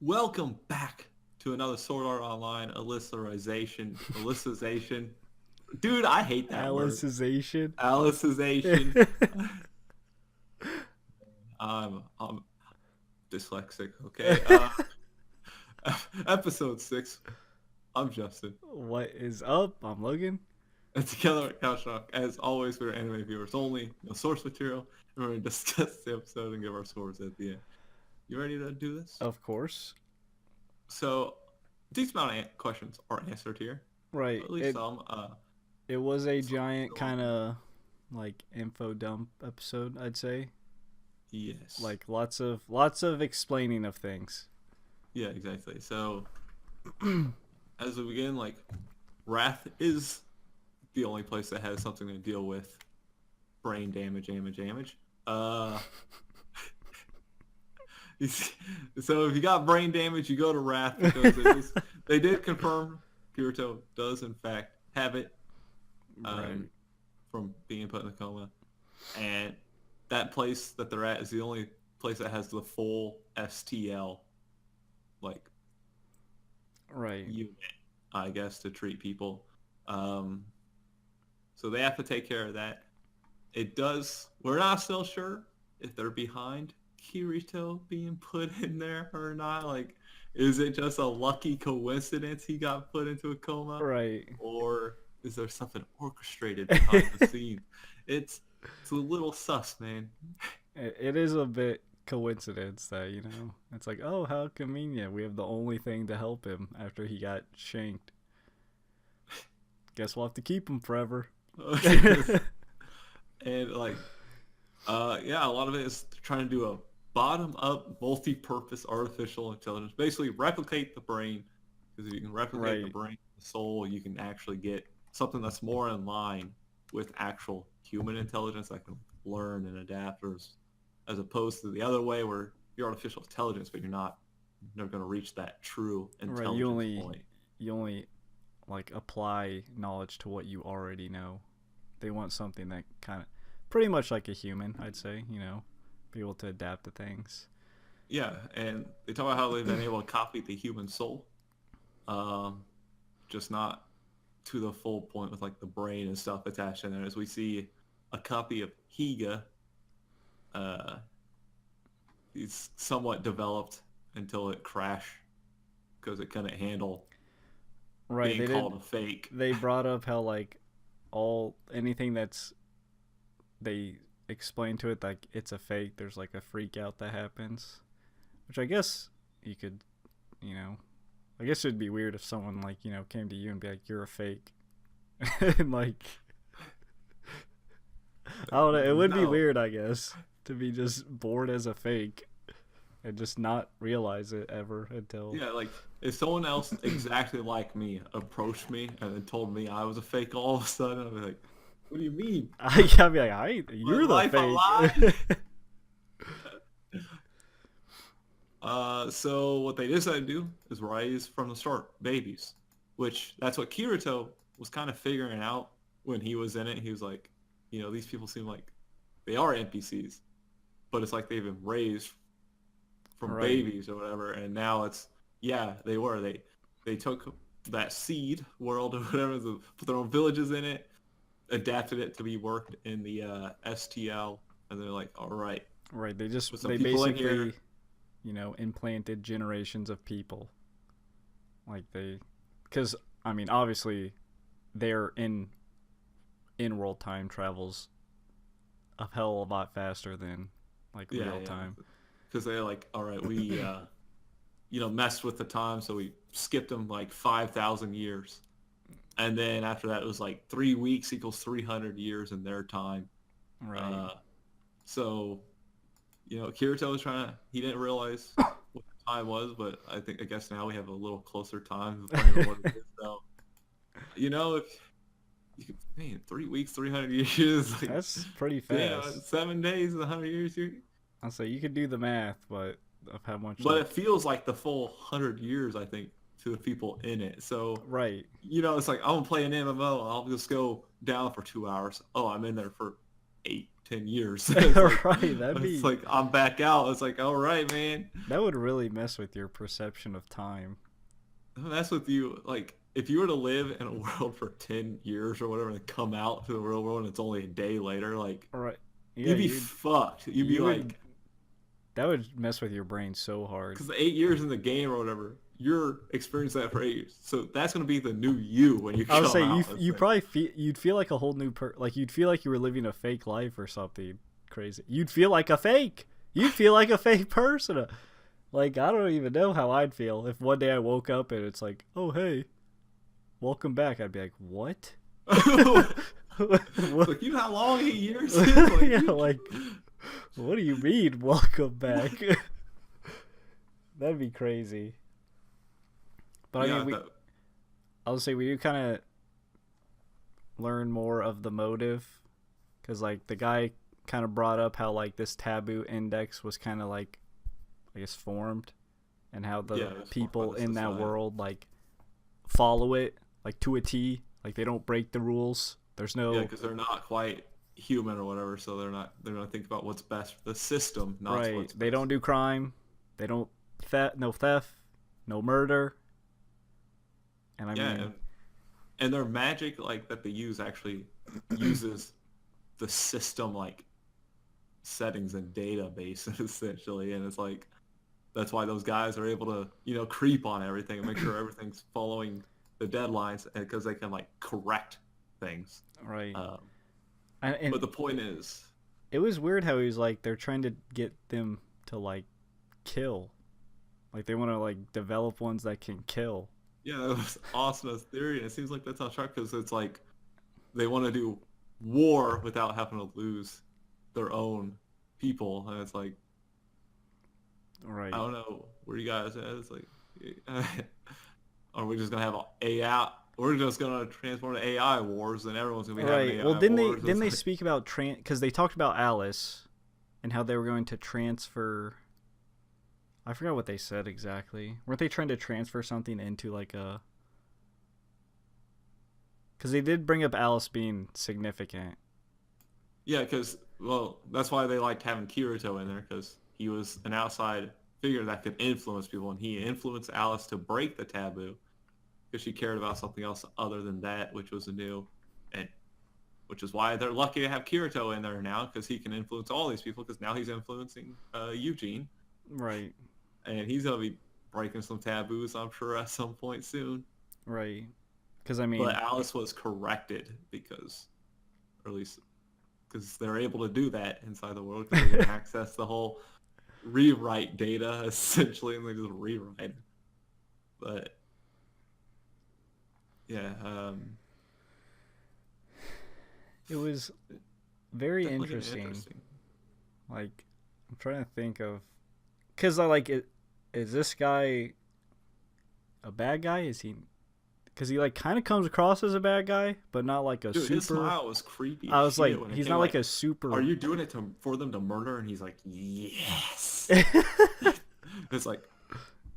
Welcome back to another Sword Art Online Alicization. Dude, I hate that word. Alicization. Alicization. I'm dyslexic, okay? Episode 6. I'm Justin. What is up? I'm Logan. And together at Couch Rock, as always, we're anime viewers only, no source material, and we're going to discuss the episode and give our scores at the end. You ready to do this? Of course. So, decent amount of questions are answered here. Right. At least some. It was a giant kind of like info dump episode, I'd say. Yes. Like lots of explaining of things. Yeah, exactly. So, as we begin, like, Wrath is the only place that has something to deal with brain damage. So if you got brain damage, you go to Wrath because they did confirm Kirito does in fact have it from being put in a coma, and that place that they're at is the only place that has the full STL unit, I guess, to treat people. So they have to take care of that. We're not still sure if they're behind Kirito being put in there or not. Like, is it just a lucky coincidence he got put into a coma? Right. Or is there something orchestrated behind the scenes? It's a little sus, man. It is a bit coincidence that, it's like, oh, how convenient. We have the only thing to help him after he got shanked. Guess we'll have to keep him forever. And a lot of it is trying to do a bottom-up, multi-purpose artificial intelligence. Basically, replicate the brain, because if you can replicate the brain, the soul, you can actually get something that's more in line with actual human intelligence that can learn and adapt, as opposed to the other way where you're artificial intelligence, but you're never going to reach that true intelligence point. You only like apply knowledge to what you already know. They want something that kind of pretty much like a human, I'd say, be able to adapt to things. Yeah, and they talk about how they've been able to copy the human soul, just not to the full point with like the brain and stuff attached in there. As we see a copy of Higa, he's somewhat developed until it crashed because it couldn't handle being called a fake. They brought up how like anything that's they explain to it like it's a fake, there's like a freak out that happens, which I guess you could, I guess it'd be weird if someone like, came to you and be like, you're a fake. And like, I don't know, it would be weird, I guess, to be just born as a fake and just not realize it ever until... Yeah, like, if someone else exactly like me approached me and then told me I was a fake all of a sudden, I'd be like, what do you mean? I'd be like, you're the fake. So what they decided to do is raise from the start babies, which that's what Kirito was kind of figuring out when he was in it. He was like, these people seem like they are NPCs, but it's like they've been raised from babies or whatever, and now they took that seed world or whatever, put their own villages in it, adapted it to be worked in the STL, and they're like, all right. Right, they basically, implanted generations of people. Like because, I mean, obviously, they're in world time travels a hell of a lot faster than, like, real time. Because they're like, all right, we, messed with the time, so we skipped them, like, 5,000 years. And then after that, it was like 3 weeks equals 300 years in their time. Right. So, Kirito was he didn't realize what the time was, but I guess now we have a little closer time to find what it is. So, if you could, 3 weeks, 300 years. Like, that's pretty fast. 7 days, 100 years. I'll say you could do the math, but of how much. But it feels like the full 100 years, I think, to the people in it. So, right. It's like, I'm going to play an MMO. I'll just go down for 2 hours. Oh, I'm in there for 8, 10 years. It's like, Right, that'd it's be like I'm back out. It's like, all right, man. that would really mess with your perception of time. That's with you. Like, if you were to live in a world for 10 years or whatever and come out to the real world and it's only a day later, like, Right. Yeah, you'd be fucked. You'd be you would like, that would mess with your brain so hard. because the 8 years in the game or whatever, you're experiencing that for 8 years. So that's going to be the new you when you I would come say out. you probably you'd feel like a whole new like you'd feel like you were living a fake life or something crazy. You'd feel like a fake. You'd feel like a fake person. Like I don't even know how I'd feel if one day I woke up and it's like, "Oh, hey. Welcome back." I'd be like, "What?" What? Like, you know how long 8 years is? Like, Yeah, like what do you mean welcome back? That'd be crazy. But yeah, I mean, I'll say we do kind of learn more of the motive, because like the guy kind of brought up how like this taboo index was kind of like, I guess, formed, and how the people in that world like follow it like to a T, like they don't break the rules. There's no because they're not quite human or whatever, so they're gonna think about what's best for the system, not right. what's They best. don't do crime. They don't no theft, no murder. And I mean, and their magic like that they use actually uses the system like settings and database essentially, and it's like that's why those guys are able to creep on everything and make sure everything's following the deadlines, because they can like correct things. right. But the point is, it was weird how he was like they're trying to get them to like kill, like they want to like develop ones that can kill. yeah, that was Asana's theory, and it seems like that's on track because it's like they want to do war without having to lose their own people, and it's like, Right. I don't know where you guys at. It's like, are we just gonna have AI? We're just gonna transform to AI wars, and everyone's gonna be having Right. AI Well, didn't wars. they speak about because they talked about Alice and how they were going to transfer. I forgot what they said exactly. Weren't they trying to transfer something into like a? Because they did bring up Alice being significant. Yeah, because that's why they liked having Kirito in there, because he was an outside figure that could influence people, and he influenced Alice to break the taboo because she cared about something else other than that, which was new, and which is why they're lucky to have Kirito in there now, because he can influence all these people, because now he's influencing Eugene, Right. and he's gonna be breaking some taboos, I'm sure, at some point soon. Right. Because I mean, But Alice was corrected because, or at least because they're able to do that inside the world, because they can access the whole rewrite data essentially, and they just rewrite it. But yeah, it was very definitely interesting. Like, I'm trying to think of, because I like it. Is this guy a bad guy? Is he? Because he like kind of comes across as a bad guy, but not like a Dude, super. his smile was creepy. I was like, when it he's came, not like a super. Are you doing it for them to murder? And he's like, yes. It's like,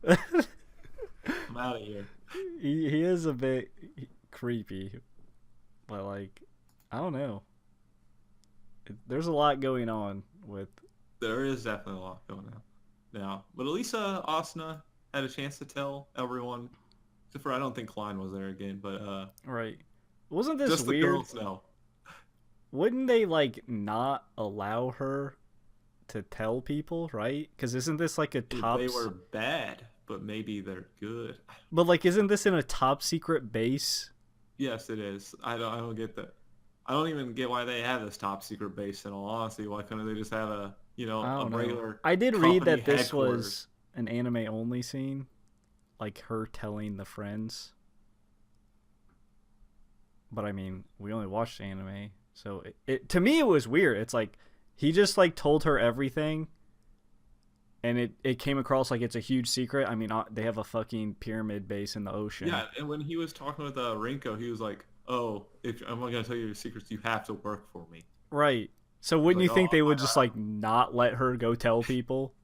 I'm out of here. He is a bit creepy, but like, I don't know. There's a lot going on with. There is definitely a lot going on now, but at least Asuna had a chance to tell everyone. Except for I don't think Klein was there again, but Right. Wasn't this just weird? the girls know. Wouldn't they like not allow her to tell people, right? Because isn't this like a top? They were bad, but maybe they're good. But like, isn't this in a top secret base? Yes, it is. I don't get that. I don't even get why they have this top secret base. In all honesty, why couldn't they just have a I a don't know. regular? I did read company that this headquarters? was an anime only scene, like her telling the friends. But I mean, we only watched anime, so it to me it was weird. It's like he just like told her everything, and it came across like it's a huge secret. I mean, they have a fucking pyramid base in the ocean. Yeah, and when he was talking with Rinko, he was like, "Oh, if I'm not gonna tell you your secrets, you have to work for me." Right. So wouldn't Like, you think oh, they would just like not let her go tell people?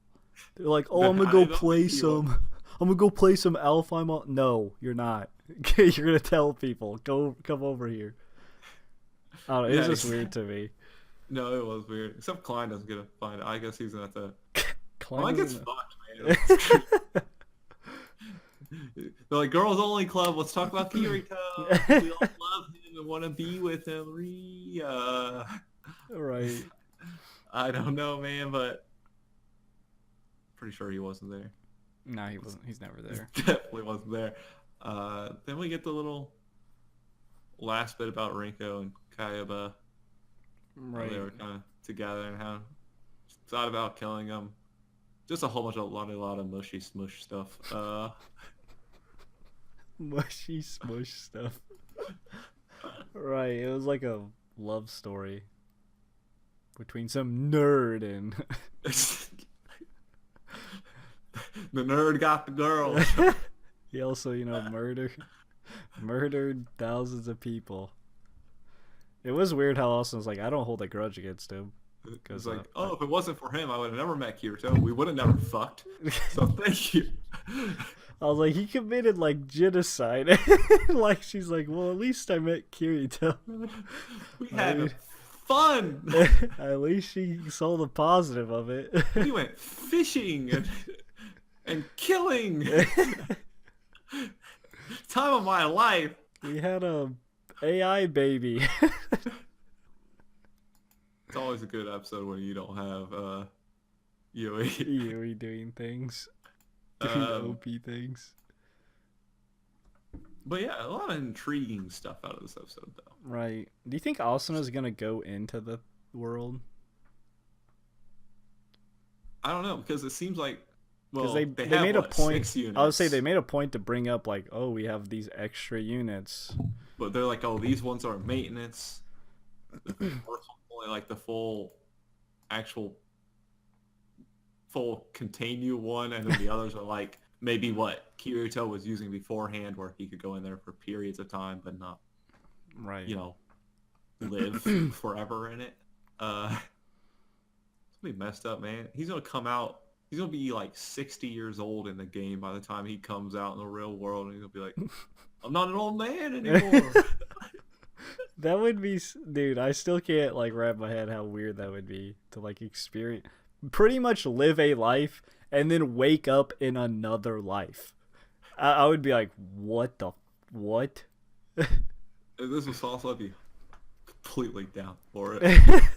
They're like, "Oh, I'm gonna go play some. I'm gonna go play some Alpha." No, you're not. You're gonna tell people. Come over here. I don't know. It was just weird to me. No, it was weird. Except Klein doesn't get a find. I guess he's gonna have to. Klein Klein gets doesn't fucked, man. They're like, girls only club. Let's talk about Kirito. We all love him and want to be with him. Right. I don't know, man, but pretty sure he wasn't there. No, he wasn't. He's never there. Definitely wasn't there. Then we get the little last bit about Rinko and Kayaba. Right. They were kind of together and how thought about killing him. Just a whole bunch of a lot of mushy smush stuff. Mushy smush stuff. Right. It was like a love story between some nerd and the nerd got the girl. he also, murdered thousands of people. It was weird how Austin was like, I don't hold a grudge against him. It's like, if it wasn't for him, I would have never met Kirito. We would have never fucked. So thank you. I was like, he committed like genocide. Like she's like, well, at least I met Kirito. We had fun. At least she saw the positive of it. We went fishing and killing. Time of my life. We had a AI baby. It's always a good episode when you don't have Yui. Yui doing things. Doing OP things. But yeah, a lot of intriguing stuff out of this episode, though. Right. Do you think Asuna's gonna go into the world? I don't know, because it seems like they made a point. I would say they made a point to bring up like, oh, we have these extra units. But they're like, oh, these ones are maintenance. The first one's only like the full contain you one, and then the others are like maybe what Kirito was using beforehand, where he could go in there for periods of time, but not, right? Live forever in it. It's gonna be messed up, man. He's gonna come out. He's gonna be like 60 years old in the game by the time he comes out in the real world, and he's gonna be like, I'm not an old man anymore. That would be, dude. I still can't like wrap my head how weird that would be to like experience, pretty much live a life and then wake up in another life. I would be like, what? If this was Salsa, I'd be completely down for it.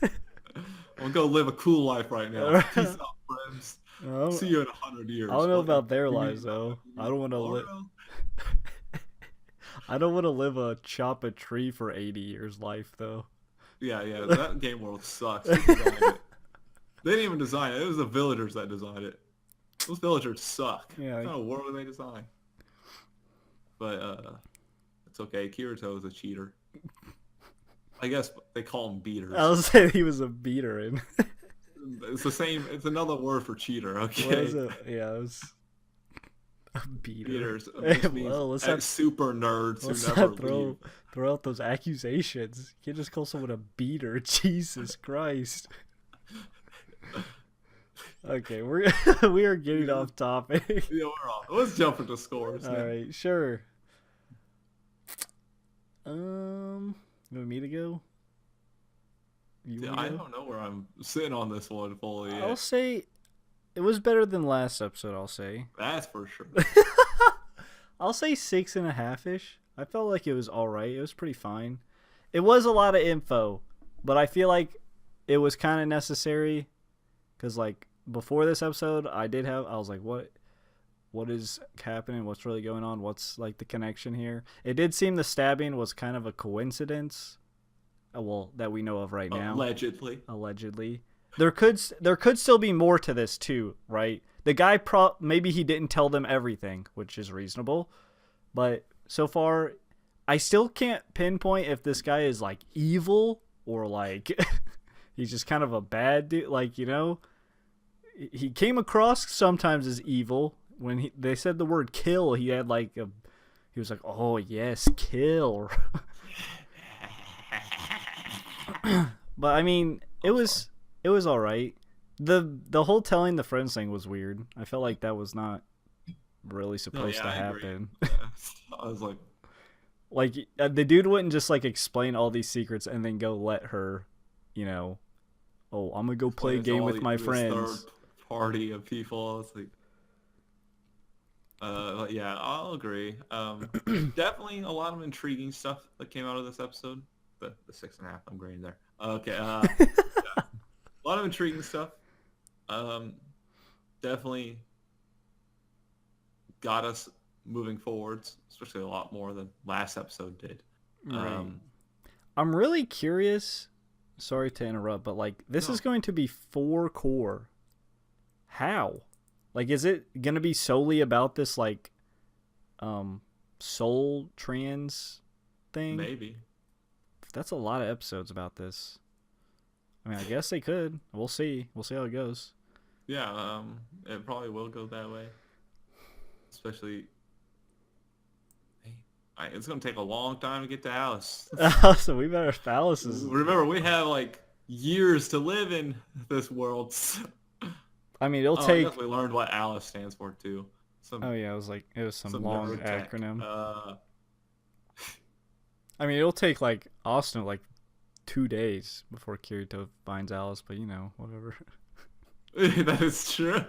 I'm gonna go live a cool life right now. Peace out, friends. See you in 100 years. I don't know about their lives though. I don't want to live. I don't want to live a chop a tree for 80 years life though. Yeah, that game world sucks. They didn't even design it. It was the villagers that designed it. Those villagers suck. Yeah. What kind of world do they design? But it's okay. Kirito is a cheater. I guess they call them beaters. I was saying he was a beater in. It's the same. It's another word for cheater. Okay. What is it? Yeah, it was a beater. Beaters. Well, let's not super nerds let's who never not throw out those accusations. You can't just call someone a beater. Jesus Christ. Okay, we are getting off topic. Yeah, we're off. Let's jump into scores. All right, sure. You want me to go? I don't know where I'm sitting on this one fully yet. I'll say it was better than last episode. I'll say that's for sure. I'll say 6.5-ish. I felt like it was all right. It was pretty fine. It was a lot of info, but I feel like it was kind of necessary because like before this episode, I was like, what is happening? What's really going on? What's like the connection here? It did seem the stabbing was kind of a coincidence. Well, that we know of right now. Allegedly. There could still be more to this too, right? The guy maybe he didn't tell them everything, which is reasonable. But so far, I still can't pinpoint if this guy is like evil or like he's just kind of a bad dude. Like, he came across sometimes as evil. When they said the word kill, he had like he was like, oh yes, kill. But I mean, it was all right. The whole telling the friends thing was weird. I felt like that was not really supposed to happen. Yeah. I was like the dude wouldn't just like explain all these secrets and then go let her, oh, I'm gonna go play a Explains game all with my this third friends. party of people. It's like, but yeah, I'll agree. Definitely a lot of intriguing stuff that came out of this episode. The 6.5, I'm agreeing there. Okay, yeah, a lot of intriguing stuff. Um, Definitely got us moving forwards, especially a lot more than last episode did. Right. I'm really curious. Sorry to interrupt, but like this is No, going to be 4 core. How? Like, is it gonna be solely about this like soul trans thing? maybe. That's a lot of episodes about this. I mean, I guess they could. We'll see. We'll see how it goes. Yeah, it probably will go that way. Especially, hey, it's gonna take a long time to get to Alice. So we better Phallus is. Remember, we have like years to live in this world. I mean, it'll Oh, I guess take. we learned what Alice stands for too. Oh yeah, it was some long neurotech. acronym. I mean, it'll take like Austin like 2 days before Kirito finds Alice, but you know, whatever. That is true.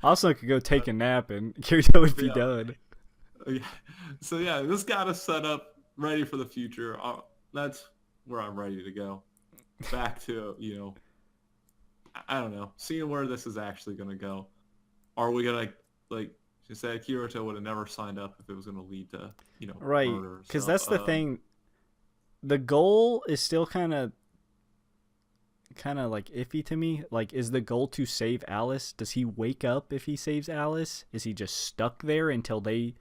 Austin could go take a nap and Kirito would be Yeah. done. Yeah. So yeah, this got us set up, ready for the future. That's where I'm ready to go. Back to, I don't know, seeing where this is actually gonna go. Are we gonna, like she said, Kirito would have never signed up if it was gonna lead to, Right, murder. because So, that's the thing. The goal is still kind of like iffy to me. Like, is the goal to save Alice? Does he wake up if he saves Alice? Is he just stuck there until they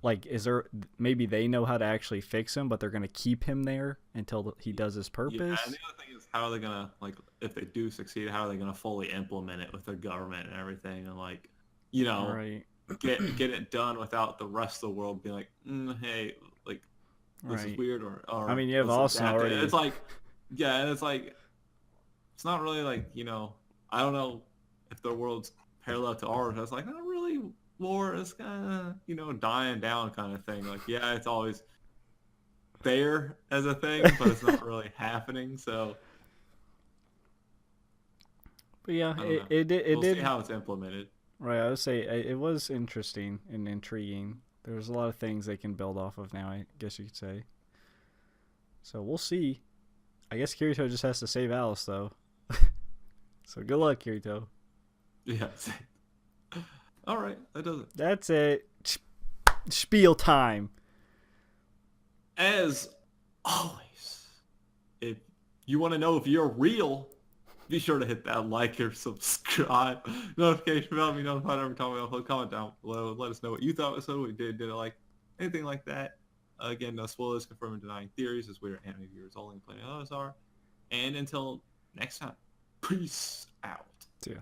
like? Is there maybe they know how to actually fix him, but they're gonna keep him there until he does his purpose? Yeah, and the other thing is, how are they gonna, like, if they do succeed, how are they gonna fully implement it with the government and everything, and like, Right, get it done without the rest of the world being like, hey, like, this is right. weird, or I mean, you have let's Austin adapt it. already. It's like, yeah, and it's like, it's not really like, I don't know if their world's parallel to ours. It's like, not really, war is kind of, dying down kind of thing. Like, yeah, it's always there as a thing, but it's not really happening. So, But yeah, I don't know. it We'll did. see how it's implemented. Right, I would say it was interesting and intriguing. There's a lot of things they can build off of now, I guess you could say. So we'll see. I guess Kirito just has to save Alice, though. So good luck, Kirito. Yeah. All right, that does it. That's it. Spiel time. As always, if you want to know if you're real, be sure to hit that like or subscribe notification bell. Be notified every time we upload. Comment down below. Let us know what you thought of the we did it like anything like that. Again, no spoilers, confirming, denying theories, as we're anime viewers only, plenty of others are. And until next time, peace out. Yeah.